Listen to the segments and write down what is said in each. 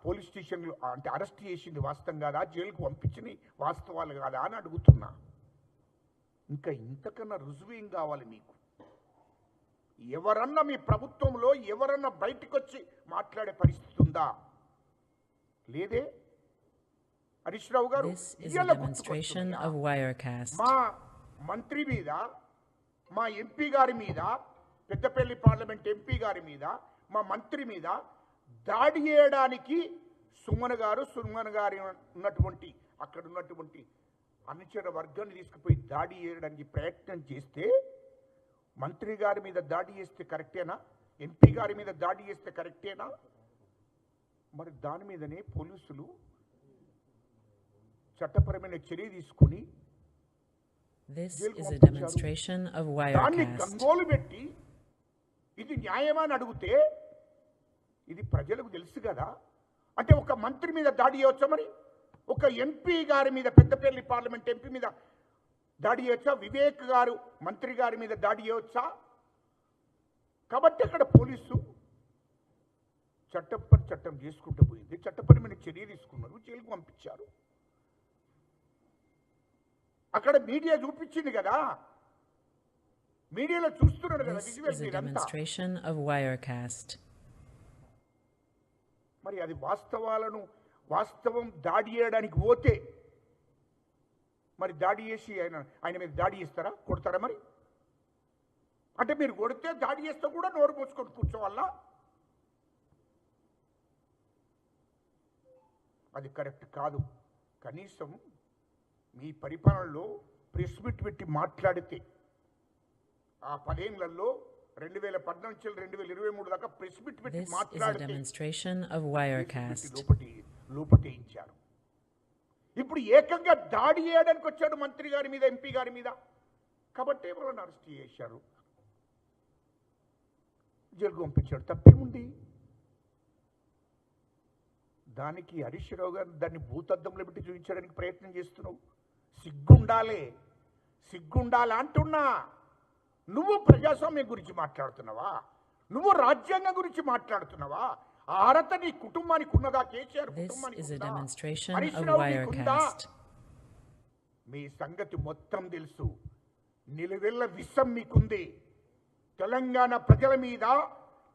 Police స్టేషన్లో అంటే arrest చేసింది వాస్తవం కాదా, జైలుకు పంపించింది వాస్తవాలు కాదా అని అడుగుతున్నా. ఇంకా ఇంతకన్నా రుజువేం కావాలి మీకు? ఎవరన్నా మీ ప్రభుత్వంలో ఎవరన్నా బయటకు వచ్చి మాట్లాడే పరిస్థితి ఉందా? లేదే. హరీష్ రావు గారు మా మంత్రి మీద, మా ఎంపీ గారి మీద, పెద్దపల్లి పార్లమెంట్ ఎంపీ గారి మీద, మా మంత్రి మీద దాడి చేయడానికి సుమన్ గారి ఉన్నటువంటి అక్కడ ఉన్నటువంటి అనుచర వర్గాన్ని తీసుకుపోయి దాడి చేయడానికి ప్రయత్నం చేస్తే, మంత్రి గారి మీద దాడి చేస్తే కరెక్టేనా? ఎంపీ గారి మీద దాడి చేస్తే కరెక్టేనా? మరి దాని మీదనే పోలీసులు చట్టపరమైన చర్య తీసుకుని దాన్ని గంగోలు పెట్టి ఇది న్యాయమని అడిగితే ఇది ప్రజలకు తెలుసు కదా. అంటే ఒక మంత్రి మీద దాడి చేయవచ్చా? మరి ఒక ఎంపీ గారి మీద, పెద్దపల్లి పార్లమెంట్ ఎంపీ మీద దాడి చేయవచ్చా? వివేక్ గారు మంత్రి గారి మీద దాడి చేయవచ్చా? కాబట్టి అక్కడ పోలీసు చట్టం చేసుకుంటూ పోయింది. చట్టపరమైన చర్య తీసుకున్నారు, జైలుకు పంపించారు. అక్కడ మీడియా చూపించింది కదా, మీడియాలో చూస్తున్నారు కదా మరి అది వాస్తవం దాడి చేయడానికి పోతే మరి దాడి చేసి ఆయన మీద దాడి చేస్తారా, కొడతారా? మరి అంటే మీరు కొడితే దాడి చేస్తే కూడా నోరు మూసుకొని కూర్చోవాలా? అది కరెక్ట్ కాదు. కనీసం మీ పరిపాలనలో ప్రెస్ మీట్ పెట్టి మాట్లాడితే, ఆ 10 ఏళ్లలో 2014 నుంచి 2023 దాకా ప్రెస్ మీట్ పెట్టి మాట్లాడితే లోపటేయించారు. ఇప్పుడు ఏకంగా దాడి చేయడానికి వచ్చాడు మంత్రి గారి మీద, ఎంపీ గారి మీద. కాబట్టి వాళ్ళని అరెస్ట్ చేశారు, జైలుకు పంపించాడు. తప్పేముంది దానికి? హరీష్ రావు గారు దాన్ని భూతద్దంలో పెట్టి చూపించడానికి ప్రయత్నం చేస్తున్నావు. సిగ్గుండాలి అంటున్నా. నువ్వు ప్రజాస్వామ్యం గురించి మాట్లాడుతున్నావా? నువ్వు రాజ్యాంగం గురించి మాట్లాడుతున్నావా? ఆ అర్హత నీ కుటుంబానికి ఉన్నదా? కేసీఆర్ కుటుంబానికి హరీష్ రావుకి ఉందా? మీ సంగతి మొత్తం తెలుసు. నిలువెల్ల విషం మీకుంది. తెలంగాణ ప్రజల మీద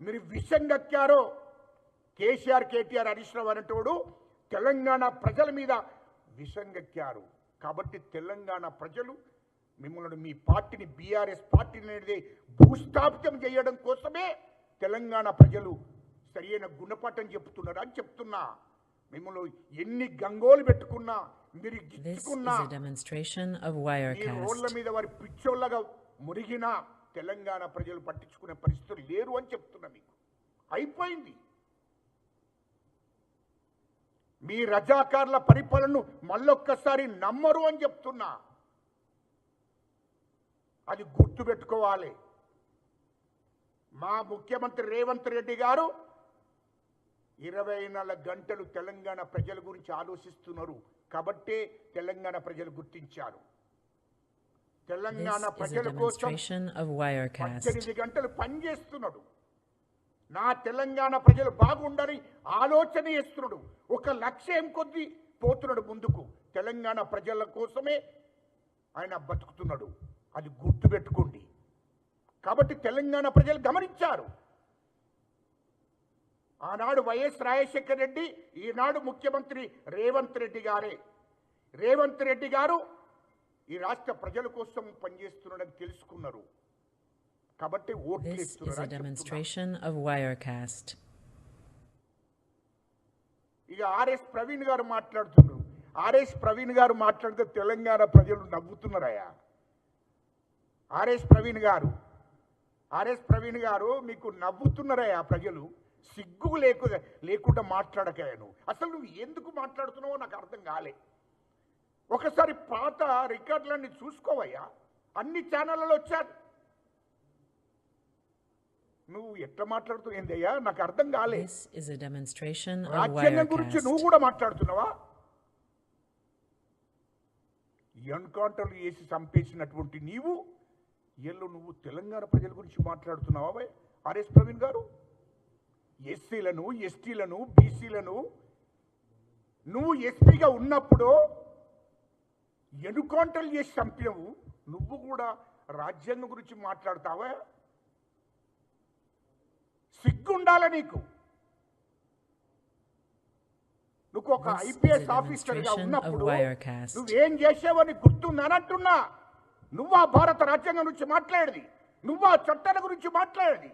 మీరు విషం కక్కారో. కేసీఆర్, కేటీఆర్, హరీష్ రావు అనేటోడు తెలంగాణ ప్రజల మీద విషం కక్కారు. కాబట్టి తెలంగాణ ప్రజలు మిమ్మల్ని, మీ పార్టీని, బీఆర్ఎస్ పార్టీని అనేది భూస్థాపితం చేయడం కోసమే తెలంగాణ ప్రజలు సరైన గుణపాఠం చెప్తున్నారు అని చెప్తున్నా. మిమ్మల్ని ఎన్ని గంగోలు పెట్టుకున్నా, మీరు గిచ్చుకున్నా, ఈ రోడ్ల మీద వారి పిచ్చోళ్ళగా మురిగినా తెలంగాణ ప్రజలు పట్టించుకునే పరిస్థితులు లేరు అని చెప్తున్నా. మీకు అయిపోయింది. మీ రజాకార్ల పరిపాలనను మళ్ళొక్కసారి నమ్మరు అని చెప్తున్నా. అది గుర్తుపెట్టుకోవాలి. మా ముఖ్యమంత్రి రేవంత్ రెడ్డి గారు 24 గంటలు తెలంగాణ ప్రజల గురించి ఆలోచిస్తున్నారు. కాబట్టే తెలంగాణ ప్రజలు గుర్తించారు. తెలంగాణ ప్రజల కోసం 18 గంటలు పనిచేస్తున్నాడు. నా తెలంగాణ ప్రజలు బాగుండాలని ఆలోచన చేస్తున్నాడు. ఒక లక్ష్యం కొద్దీ పోతున్నాడు ముందుకు. తెలంగాణ ప్రజల కోసమే ఆయన బతుకుతున్నాడు. అది గుర్తుపెట్టుకోండి. కాబట్టి తెలంగాణ ప్రజలు గమనించారు. ఆనాడు వైఎస్ రాజశేఖర రెడ్డి, ఈనాడు ముఖ్యమంత్రి రేవంత్ రెడ్డి గారే. రేవంత్ రెడ్డి గారు ఈ రాష్ట్ర ప్రజల కోసం పనిచేస్తున్నాడని తెలుసుకున్నారు. కాబట్టి ఓట్లు ఇక ఆర్ఎస్ ప్రవీణ్ గారు మాట్లాడుతున్నారు. ఆర్ఎస్ ప్రవీణ్ గారు మాట్లాడితే తెలంగాణ ప్రజలు నవ్వుతున్నారయ్యా. ఆర్ఎస్ ప్రవీణ్ గారు మీకు నవ్వుతున్నారయ్యా ప్రజలు. సిగ్గు లేకుండా మాట్లాడకాయను. అసలు నువ్వు ఎందుకు మాట్లాడుతున్నావో నాకు అర్థం కాలే. ఒకసారి పాత రికార్డులన్నీ చూసుకోవయ్యా. అన్ని ఛానళ్ళలో వచ్చారు. నువ్వు ఎట్లా మాట్లాడుతూ ఏందయ్యా నాకు అర్థం కాలే. రాజ్యాంగం గురించి నువ్వు కూడా మాట్లాడుతున్నావా? ఎన్కౌంటర్లు చేసి చంపేసినటువంటి నువ్వు తెలంగాణ ప్రజల గురించి మాట్లాడుతున్నావా? ఆర్ఎస్ ప్రవీణ్ గారు ఎస్సీలను, ఎస్టీలను, బీసీలను నువ్వు ఎస్పీగా ఉన్నప్పుడు ఎన్కౌంటర్లు చేసి చంపినవు, నువ్వు కూడా రాజ్యాంగం గురించి మాట్లాడతావా? సిగ్గుండాల నీకు. నువ్వు ఒక ఐపీఎస్ ఆఫీసర్గా ఉన్నప్పుడు నువ్వేం చేసావో నీకు గుర్తుందనంటున్నా. నువ్వా భారత రాజ్యాంగం గురించి మాట్లాడేది, నువ్వా చట్టాల గురించి మాట్లాడేది.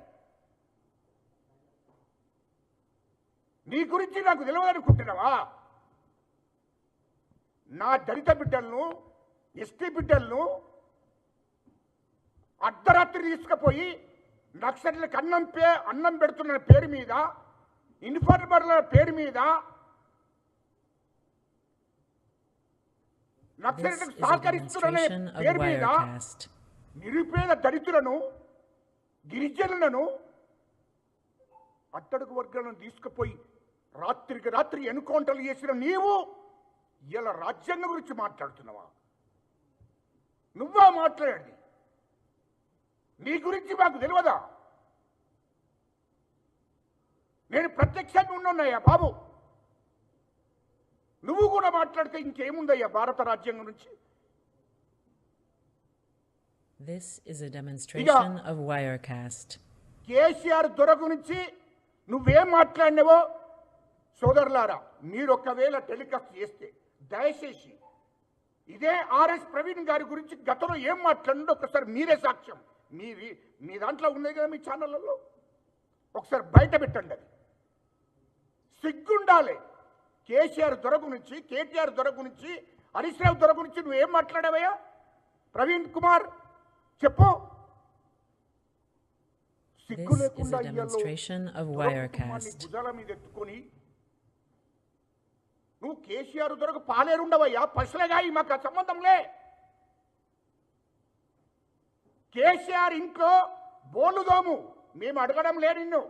నీ గురించి నాకు తెలియదనుకుంటున్నావా? నా దళిత బిడ్డలను, ఎస్టీ బిడ్డలను అర్ధరాత్రి తీసుకుపోయి నక్సలైట్లకు అన్నం పెడుతున్న పేరు మీద, ఇన్ఫార్మర్ల పేరు మీద, నక్సలైట్లకు సహకరిస్తున్న పేరు మీద నిరుపేద దళితులను, గిరిజనులను, అట్టడుగు వర్గాలను తీసుకుపోయి రాత్రికి రాత్రి ఎన్కౌంటర్లు చేసిన నీవు ఇలా రాజ్యాంగం గురించి మాట్లాడుతున్నావా? నువ్వా మాట్లాడేది? నీ గురించి మాకు తెలియదా? నేను ప్రత్యక్షంగా ఉన్నానయ్యా బాబు. నువ్వు కూడా మాట్లాడితే ఇంకేముందయ్యా భారత రాజ్యాంగం గురించి? This is a demonstration of Wirecast. KCR దొర గురించి నువ్వేం మాట్లాడినవో సోదరులారా, మీరు ఒకవేళ టెలికాస్ట్ చేస్తే దయచేసి ఇదే ఆర్ఎస్ ప్రవీణ్ గారి గురించి గతంలో ఏం మాట్లాడిందో ఒకసారి మీరే సాక్ష్యం, మీ దాంట్లో ఉన్నాయి కదా మీ ఛానళ్ళలో, ఒకసారి బయట పెట్టండి. అది సిగ్గుండాలి. కేసీఆర్ దొర గురించి, కేటీఆర్ దొర గురించి, హరీష్ రావు దొర గురించి నువ్వేం మాట్లాడావయ్యా? ప్రవీణ్ కుమార్ చెప్పు. సిగ్గు లేకుండా భుజాల మీద ఎత్తుకొని నువ్వు కేసీఆర్ దొరకు పాలేరుండవయ్యా, పసలగాయి, మాకు సంబంధంలే. కేసీఆర్ ఇంట్లో బోలుదోము, మేము అడగడం లే నిన్ను.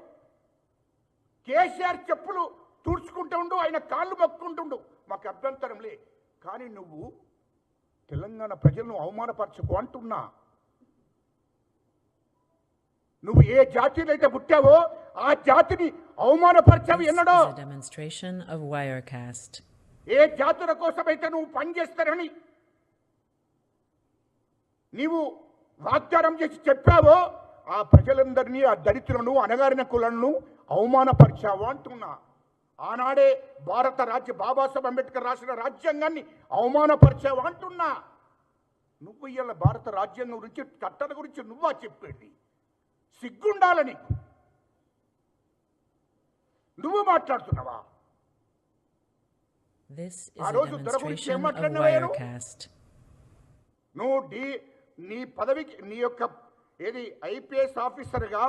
కేసీఆర్ చెప్పులు తుడుచుకుంటుండు, ఆయన కాళ్ళు మొక్కుంటుండు, మాకు అభ్యంతరం లే. కానీ నువ్వు తెలంగాణ ప్రజలను అవమానపరచుకో అంటున్నా. నువ్వు ఏ జాతిలో అయితే పుట్టావో ఆ జాతిని అవమానపరచావు ఎన్నడో. ఏ జాతుల కోసమైతే నువ్వు పనిచేస్తారని నీవు వాగ్దానం చేసి చెప్పావో ఆ ప్రజలందరినీ, ఆ దళితులను, అణగారిన కులను అవమానపరిచావు అంటున్నా. ఆనాడే భారత బాబాసాహెబ్ అంబేద్కర్ రాసిన రాజ్యాంగాన్ని అవమానపరిచావు అంటున్నా. నువ్వు ఇలా భారత రాజ్యాంగం గురించి, చట్టాల గురించి నువ్వా చెప్పేది? సిగ్గుండాలని నువ్వు మాట్లాడుతున్నావా? ఆ రోజు దొర గురించి ఏం మాట్లాడినవారు? నువ్వు నీ పదవికి, నీ యొక్క ఏది ఐపీఎస్ ఆఫీసర్గా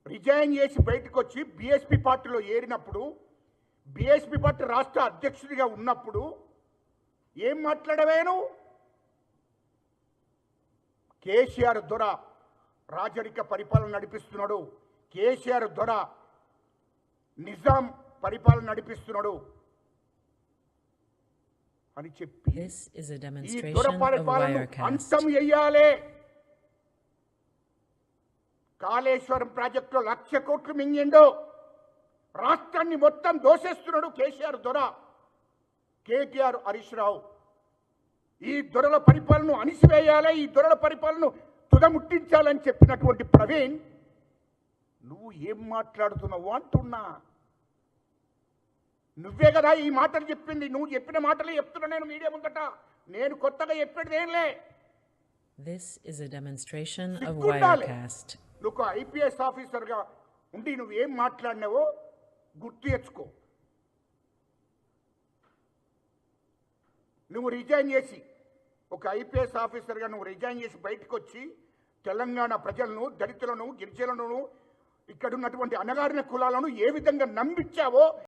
రిజైన్ చేసి బయటకు వచ్చి బీఎస్పీ పార్టీలో ఏరినప్పుడు, బీఎస్పీ పార్టీ రాష్ట్ర అధ్యక్షుడిగా ఉన్నప్పుడు ఏం మాట్లాడవేను? కేసీఆర్ దొర రాజరిక పరిపాలన నడిపిస్తున్నాడు, కేసీఆర్ దొర నిజాం పరిపాలన నడిపిస్తున్నాడు అని చెప్పి ఈ దొర పరిపాలన అంతం చెయ్యాలి. కాళేశ్వరం ప్రాజెక్టులో 1,00,000 కోట్లు మింగిండు, రాష్ట్రాన్ని మొత్తం దోసేస్తున్నాడు కేసీఆర్ దొర, కేటీఆర్, హరీష్ రావు. ఈ దొరల పరిపాలన అణిసివేయాలి, ఈ దొరల పరిపాలన తుదముట్టించాలని చెప్పినటువంటి ప్రవీణ్ నువ్వు ఏం మాట్లాడుతున్నావు అంటున్నా. నువ్వే కదా ఈ మాటలు చెప్పింది, నువ్వు చెప్పిన మాటలే చెప్తున్నా నేను మీడియా ముందట. నేను కొత్తగా చెప్పేది ఏంలే. నువ్వు ఐపీఎస్ ఆఫీసర్గా ఉండి నువ్వేం మాట్లాడినావో గుర్తు తెచ్చుకో. నువ్వు రిజైన్ చేసి, ఒక ఐపీఎస్ ఆఫీసర్గా నువ్వు రిజైన్ చేసి బయటకు వచ్చి తెలంగాణ ప్రజలను, దళితులను, గిరిజనులను, ఇక్కడ ఉన్నటువంటి అణగారిన కులాలను ఏ విధంగా నమ్మించావో